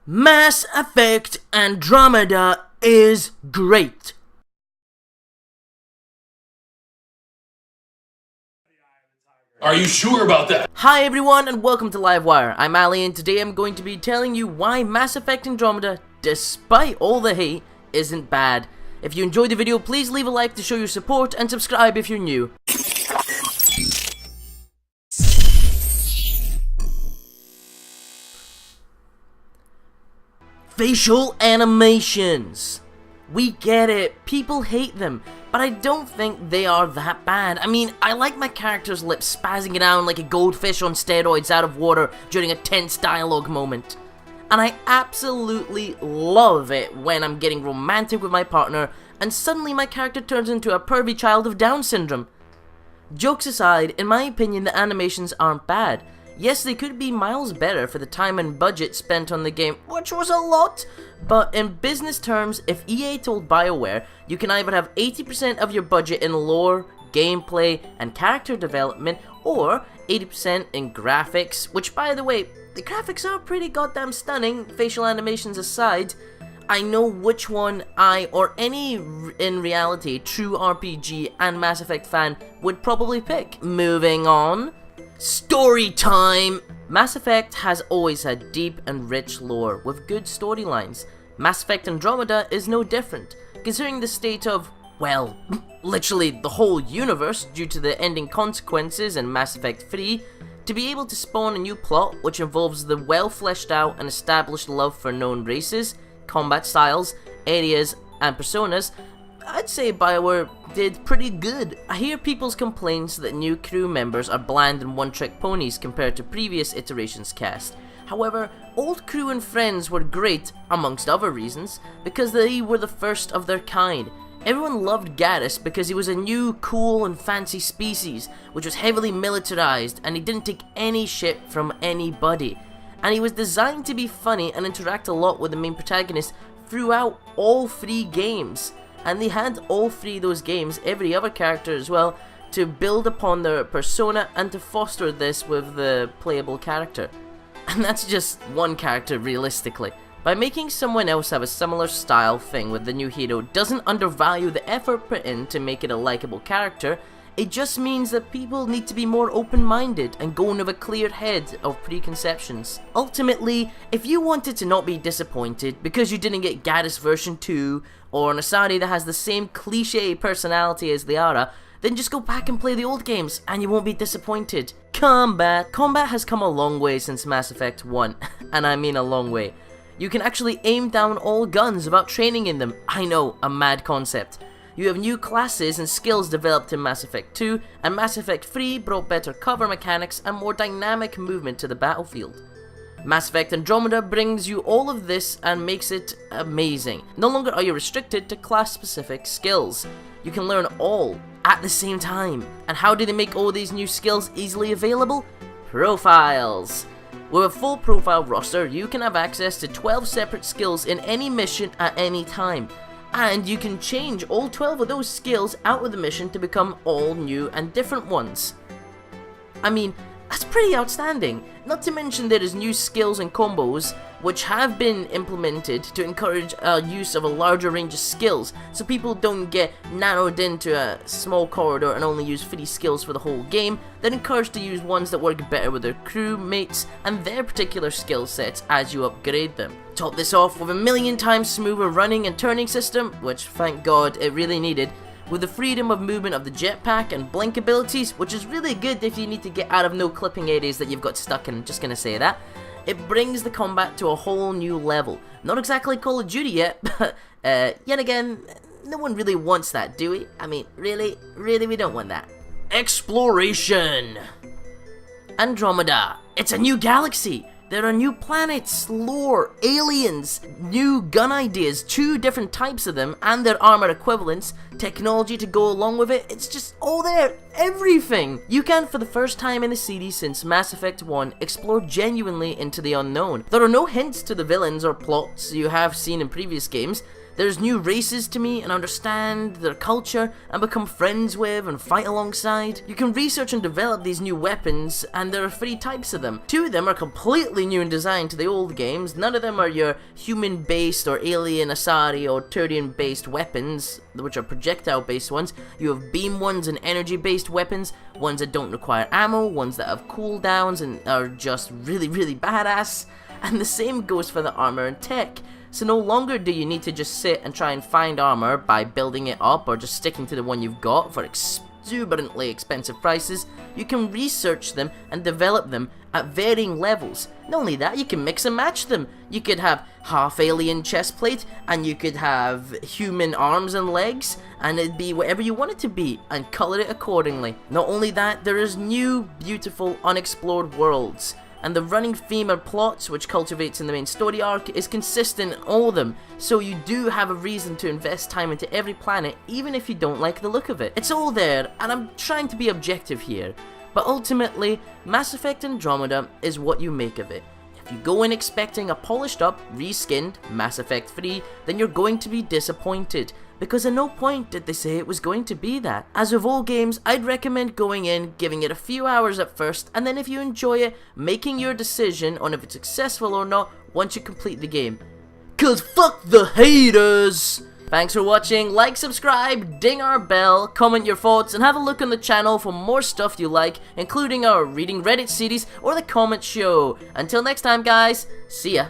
Mass Effect Andromeda is great. Are you sure about that? Hi everyone and welcome to Livewire. I'm Ali and today I'm going to be telling you why Mass Effect Andromeda, despite all the hate, isn't bad. If you enjoyed the video, please leave a like to show your support and subscribe if you're new. Facial animations. We get it, people hate them, but I don't think they are that bad. I mean, I like my character's lips spazzing around like a goldfish on steroids out of water during a tense dialogue moment. And I absolutely love it when I'm getting romantic with my partner and suddenly my character turns into a pervy child of Down syndrome. Jokes aside, in my opinion the animations aren't bad. Yes, they could be miles better for the time and budget spent on the game, which was a lot, but in business terms, if EA told BioWare you can either have 80% of your budget in lore, gameplay, and character development, or 80% in graphics, which by the way, the graphics are pretty goddamn stunning, facial animations aside, I know which one I, or any in reality true RPG and Mass Effect fan, would probably pick. Moving on. Story time! Mass Effect has always had deep and rich lore with good storylines. Mass Effect Andromeda is no different, considering the state of, well, literally the whole universe due to the ending consequences in Mass Effect 3, to be able to spawn a new plot which involves the well fleshed out and established love for known races, combat styles, areas, and personas, I'd say BioWare did pretty good. I hear people's complaints that new crew members are bland and one-trick ponies compared to previous iterations cast. However, old crew and friends were great, amongst other reasons, because they were the first of their kind. Everyone loved Garrus because he was a new, cool and fancy species, which was heavily militarized and he didn't take any shit from anybody. And he was designed to be funny and interact a lot with the main protagonist throughout all three games. And they had all three of those games, every other character as well, to build upon their persona and to foster this with the playable character. And that's just one character realistically. By making someone else have a similar style thing with the new hero doesn't undervalue the effort put in to make it a likable character, it just means that people need to be more open-minded and go in with a clear head of preconceptions. Ultimately, if you wanted to not be disappointed because you didn't get Garrus version 2, or an Asari that has the same cliche personality as Liara, then just go back and play the old games and you won't be disappointed. Combat. Combat has come a long way since Mass Effect 1, and I mean a long way. You can actually aim down all guns without training in them. I know, a mad concept. You have new classes and skills developed in Mass Effect 2, and Mass Effect 3 brought better cover mechanics and more dynamic movement to the battlefield. Mass Effect Andromeda brings you all of this and makes it amazing. No longer are you restricted to class-specific skills. You can learn all at the same time. And how do they make all these new skills easily available? Profiles. With a full profile roster, you can have access to 12 separate skills in any mission at any time. And you can change all 12 of those skills out of the mission to become all new and different ones. I mean, that's pretty outstanding. Not to mention there is new skills and combos which have been implemented to encourage use of a larger range of skills, so people don't get narrowed into a small corridor and only use 3 skills for the whole game. They're encouraged to use ones that work better with their crewmates and their particular skill sets as you upgrade them. Top this off with a million times smoother running and turning system, which thank God it really needed, with the freedom of movement of the jetpack and blink abilities, which is really good if you need to get out of no clipping areas that you've got stuck in, just gonna say that. It brings the combat to a whole new level. Not exactly Call of Duty yet, but yet again, no one really wants that, do we? I mean, really we don't want that. Exploration! Andromeda, it's a new galaxy! There are new planets, lore, aliens, new gun ideas, 2 different types of them, and their armor equivalents, technology to go along with it. It's just all there, everything! You can, for the first time in the series since Mass Effect 1, explore genuinely into the unknown. There are no hints to the villains or plots you have seen in previous games. There's new races to meet and understand their culture and become friends with and fight alongside. You can research and develop these new weapons, and there are 3 types of them. 2 of them are completely new in design to the old games. None of them are your human-based or alien, Asari, or Turian-based weapons, which are projectile-based ones. You have beam ones and energy-based weapons, ones that don't require ammo, ones that have cooldowns and are just really, really badass. And the same goes for the armor and tech. So no longer do you need to just sit and try and find armor by building it up or just sticking to the one you've got for exuberantly expensive prices. You can research them and develop them at varying levels. Not only that, you can mix and match them. You could have half alien chestplate, and you could have human arms and legs, and it'd be whatever you want it to be, and color it accordingly. Not only that, there is new, beautiful, unexplored worlds. And the running theme or plots which cultivates in the main story arc is consistent in all of them, so you do have a reason to invest time into every planet even if you don't like the look of it. It's all there, and I'm trying to be objective here, but ultimately, Mass Effect Andromeda is what you make of it. If you go in expecting a polished up, reskinned Mass Effect 3, then you're going to be disappointed, because at no point did they say it was going to be that. As with all games, I'd recommend going in, giving it a few hours at first, and then if you enjoy it, making your decision on if it's successful or not once you complete the game. 'Cause fuck the haters! Thanks for watching, like, subscribe, ding our bell, comment your thoughts, and have a look on the channel for more stuff you like, including our Reading Reddit series or the comment show. Until next time guys, see ya.